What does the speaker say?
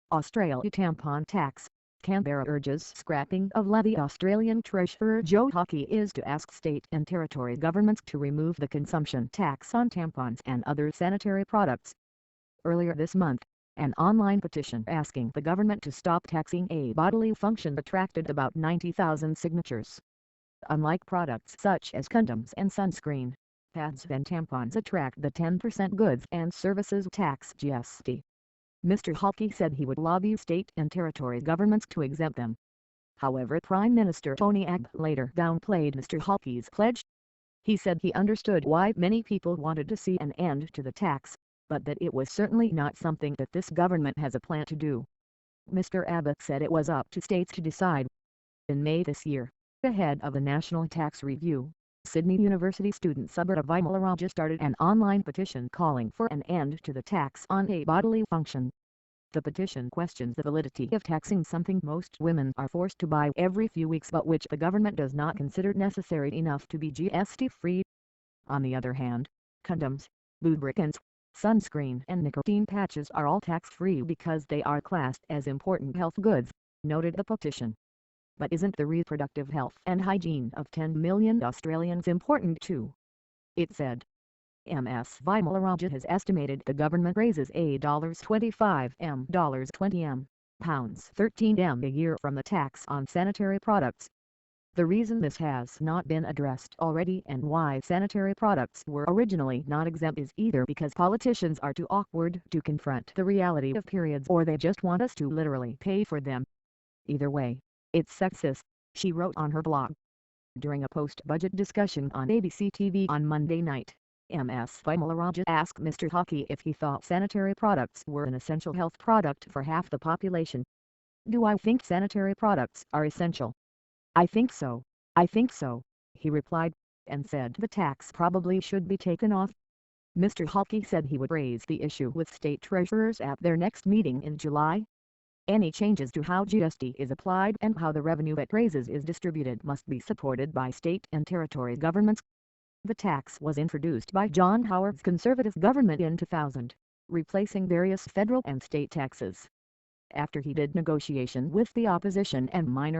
Australia tampon tax. Canberra urges scrapping of levy. Australian Treasurer Joe Hockey is to ask state and territory governments to remove the consumption tax on tampons and other sanitary products. Earlier this month, an online petition asking the government to stop taxing a bodily function attracted about 90,000 signatures. Unlike products such as condoms and sunscreen, pads and tampons attract the 10% goods and services tax (GST). Mr. Hockey said he would lobby state and territory governments to exempt them. However, Prime Minister Tony Abbott later downplayed Mr. Hockey's pledge. He said he understood why many people wanted to see an end to the tax, but that it was certainly not something that this government has a plan to do. Mr. Abbott said it was up to states to decide. In May this year, ahead of the National Tax Review, Sydney University student Subra Vimalaraja started an online petition calling for an end to the tax on a bodily function. The petition questions the validity of taxing something most women are forced to buy every few weeks but which the government does not consider necessary enough to be GST-free. On the other hand, condoms, lubricants, sunscreen and nicotine patches are all tax-free because they are classed as important health goods, noted the petition. But isn't the reproductive health and hygiene of 10 million Australians important too? It said. Ms. Vimalaraja has estimated the government raises $25m, $20m, £13m a year from the tax on sanitary products. The reason this has not been addressed already and why sanitary products were originally not exempt is either because politicians are too awkward to confront the reality of periods or they just want us to literally pay for them. Either way, it's sexist, she wrote on her blog. During a post-budget discussion on ABC TV on Monday night, Ms. Vimalaraja asked Mr. Hockey if he thought sanitary products were an essential health product for half the population. "Do I think sanitary products are essential? I think so, he replied, and said the tax probably should be taken off. Mr. Hockey said he would raise the issue with state treasurers at their next meeting in July. Any changes to how GST is applied and how the revenue it raises is distributed must be supported by state and territory governments. The tax was introduced by John Howard's Conservative government in 2000, replacing various federal and state taxes. After heated negotiation with the opposition and minor